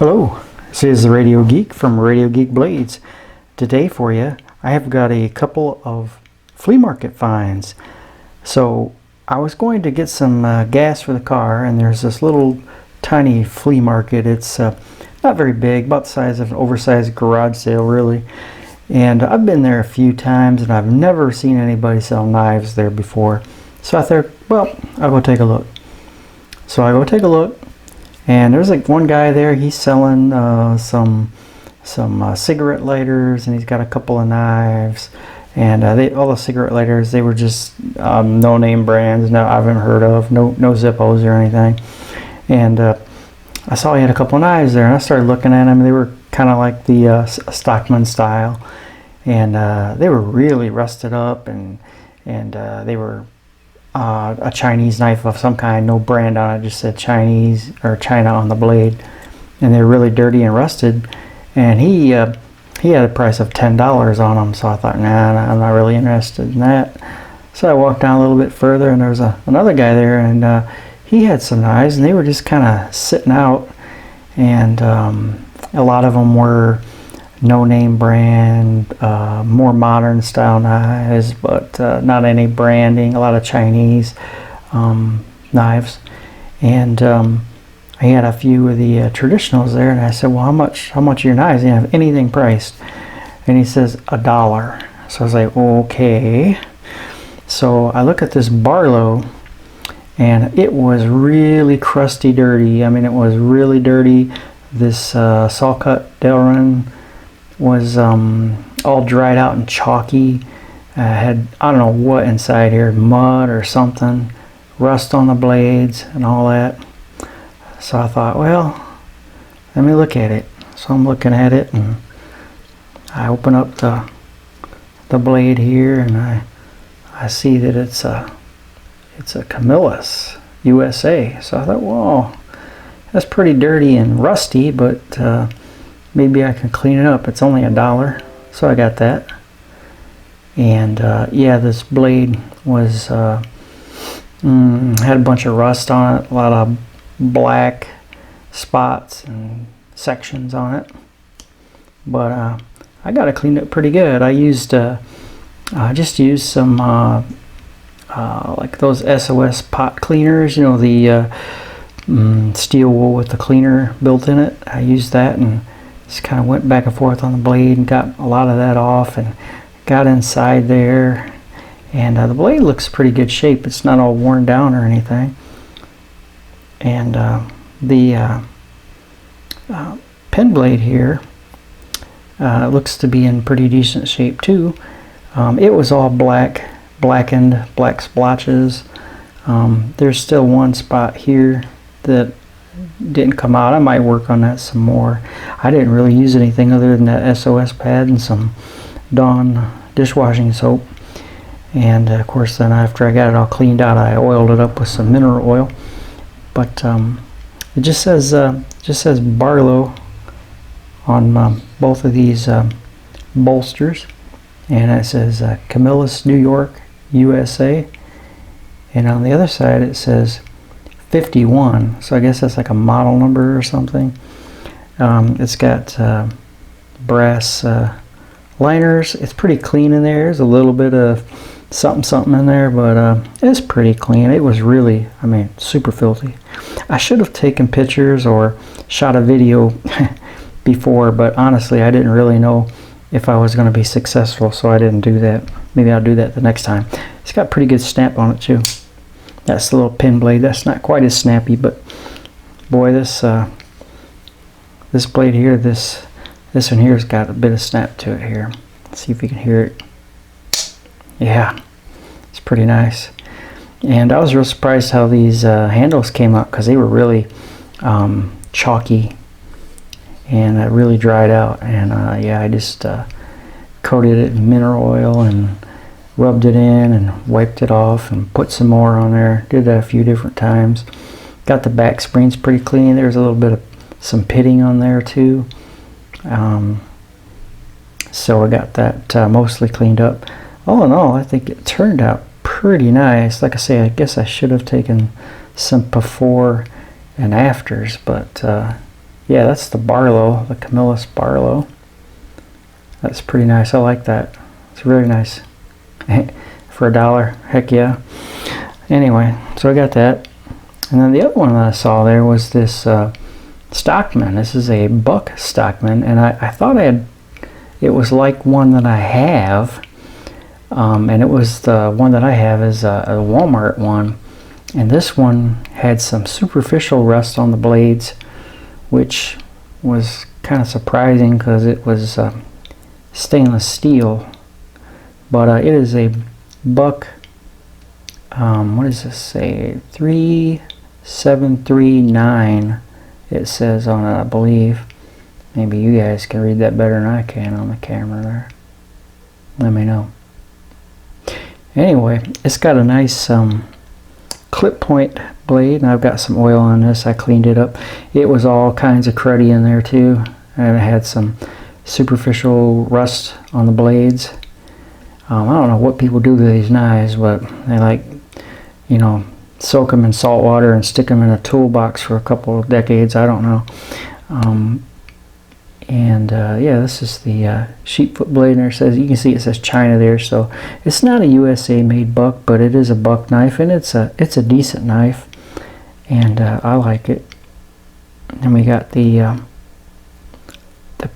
Hello, this is the Radio Geek from Radio Geek Blades. Today for you, I have got a couple of flea market finds. So I was going to get some gas for the car, and there's this little tiny flea market. It's not very big, about the size of an oversized garage sale really. And I've been there a few times, and I've never seen anybody sell knives there before. So I thought, well, I'll go take a look. So I go take a look. And there's like one guy there, he's selling some cigarette lighters, and he's got a couple of knives. And all the cigarette lighters, they were just no-name brands, no, I haven't heard of, no Zippos or anything. And I saw he had a couple of knives there, and I started looking at them. They were kind of like the Stockman style, and they were really rusted up, and they were a Chinese knife of some kind, no brand on it, just said Chinese or China on the blade, and they're really dirty and rusted. And he had a price of $10 on them, so I thought, nah, I'm not really interested in that. So I walked down a little bit further, and there was another guy there, and he had some knives, and they were just kind of sitting out, and a lot of them were no-name brand, more modern style knives, but not any branding, a lot of Chinese knives. And he had a few of the traditionals there, and I said, well, how much are your knives? He didn't have anything priced. And he says $1. So I was like, okay. So I look at this Barlow, and it was really crusty dirty. I mean, it was really dirty. This saw cut Delrin was all dried out and chalky. Had, I don't know what inside here, mud or something, rust on the blades and all that. So I thought, well, let me look at it. So I'm looking at it, and I open up the blade here, and I see that it's a Camillus USA. So I thought, whoa, that's pretty dirty and rusty, but maybe I can clean it up. It's only $1, so I got that. And yeah, this blade was had a bunch of rust on it, a lot of black spots and sections on it. But I got it cleaned up pretty good. I just used some like those SOS pot cleaners, you know, the steel wool with the cleaner built in it. I used that and just kind of went back and forth on the blade and got a lot of that off, and got inside there. And the blade looks pretty good shape. It's not all worn down or anything. And the pen blade here looks to be in pretty decent shape too. It was all blackened, black splotches. There's still one spot here that didn't come out. I might work on that some more. I didn't really use anything other than that SOS pad and some Dawn dishwashing soap. And of course, then after I got it all cleaned out, I oiled it up with some mineral oil. But it just says Barlow on both of these bolsters, and it says Camillus, New York, USA. And on the other side it says 51, so I guess that's like a model number or something. It's got brass liners. It's pretty clean in there. There's a little bit of something in there, but it's pretty clean. It was really, I mean, super filthy. I should have taken pictures or shot a video before, but honestly I didn't really know if I was going to be successful, so I didn't do that. Maybe I'll do that the next time. It's got pretty good snap on it too. That's the little pin blade. That's not quite as snappy, but boy, this blade here, this one here has got a bit of snap to it here. Let's see if you can hear it. Yeah, it's pretty nice. And I was real surprised how these handles came up, because they were really chalky and really dried out. And yeah, I just coated it in mineral oil and rubbed it in and wiped it off and put some more on there. Did that a few different times. Got the back springs pretty clean. There's a little bit of some pitting on there too. So I got that mostly cleaned up. All in all, I think it turned out pretty nice. Like I say, I guess I should have taken some before and afters, but Yeah, that's the Barlow, the Camillus Barlow. That's pretty nice. I like that. It's really nice. For $1, heck yeah. Anyway, so I got that. And then the other one that I saw there was this Stockman. This is a buck Stockman, and I thought it was like one that I have, and it was the one that I have is a Walmart one, and this one had some superficial rust on the blades, which was kind of surprising because it was stainless steel, but it is a buck. What does this say? 3739. It says on it, I believe. Maybe you guys can read that better than I can on the camera there. Let me know. Anyway, it's got a nice clip point blade, and I've got some oil on this. I cleaned it up. It was all kinds of cruddy in there too, and it had some superficial rust on the blades. I don't know what people do to these knives, but they like, you know, soak them in salt water and stick them in a toolbox for a couple of decades. I don't know. Yeah, this is the sheepfoot blade, and it says, you can see it says China there, so it's not a USA made buck, but it is a buck knife, and it's a decent knife, and I like it. And we got the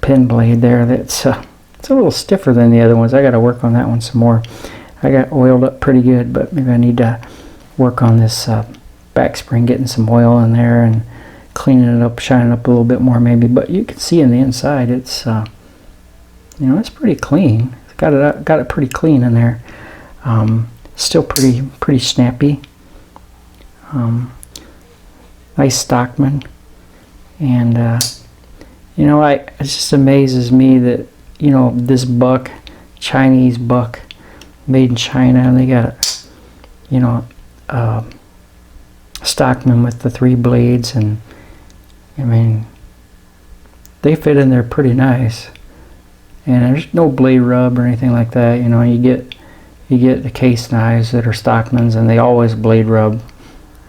pin blade there. That's it's a little stiffer than the other ones. I got to work on that one some more. I got oiled up pretty good, but maybe I need to work on this back spring, getting some oil in there and cleaning it up, shining up a little bit more maybe. But you can see in the inside, it's you know, it's pretty clean. It's got it pretty clean in there. Still pretty snappy. Nice Stockman, and you know, it just amazes me that, you know, this buck, Chinese buck, made in China, and they got, you know, Stockman with the 3 blades, and I mean, they fit in there pretty nice, and there's no blade rub or anything like that. You know, you get the case knives that are Stockmans, and they always blade rub.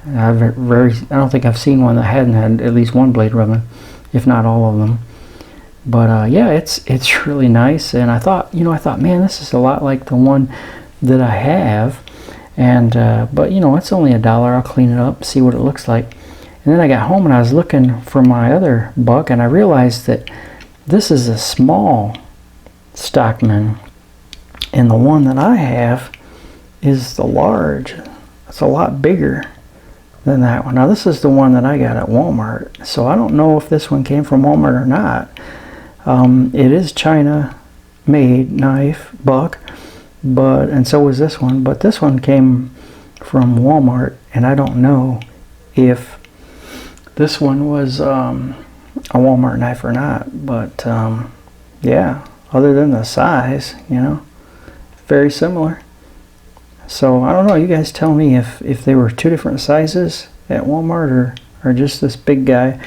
I don't think I've seen one that hadn't had at least one blade rubbing, if not all of them. But yeah, it's really nice, and I thought, man, this is a lot like the one that I have, and but you know, it's only $1. I'll clean it up, see what it looks like. And then I got home and I was looking for my other buck, and I realized that this is a small Stockman, and the one that I have is the large. It's a lot bigger than that one. Now this is the one that I got at Walmart, so I don't know if this one came from Walmart or not. It is China made knife buck, and so was this one, but this one came from Walmart, and I don't know if this one was a Walmart knife or not. But yeah, other than the size, you know, very similar. So I don't know, you guys tell me if they were 2 different sizes at Walmart or just this big guy,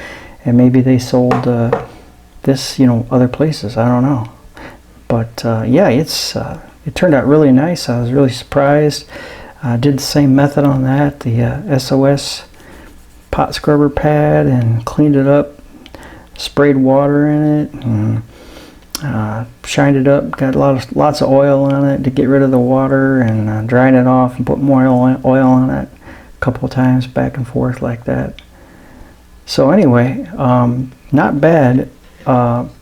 and maybe they sold this, you know, other places. I don't know. But yeah, it turned out really nice. I was really surprised. I did the same method on that, the SOS pot scrubber pad, and cleaned it up, sprayed water in it, and shined it up, got lots of oil on it to get rid of the water, and dried it off and put more oil on it a couple of times, back and forth like that. So anyway, not bad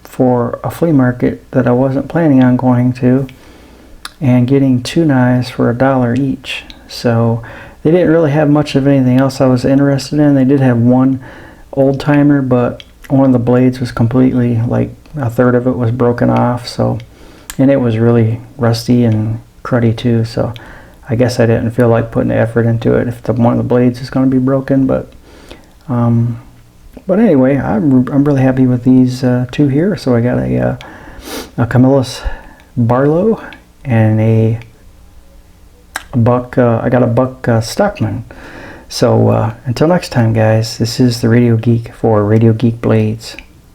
for a flea market that I wasn't planning on going to, and getting 2 knives for $1 each. So they didn't really have much of anything else I was interested in. They did have one old timer, but one of the blades was completely, like, a third of it was broken off, so, and it was really rusty and cruddy too, so I guess I didn't feel like putting the effort into it if one of the blades is going to be broken. But anyway, I'm really happy with these 2 here. So I got a Camillus Barlow and a buck. I got a buck Stockman. So until next time, guys, this is the Radio Geek for Radio Geek Blades.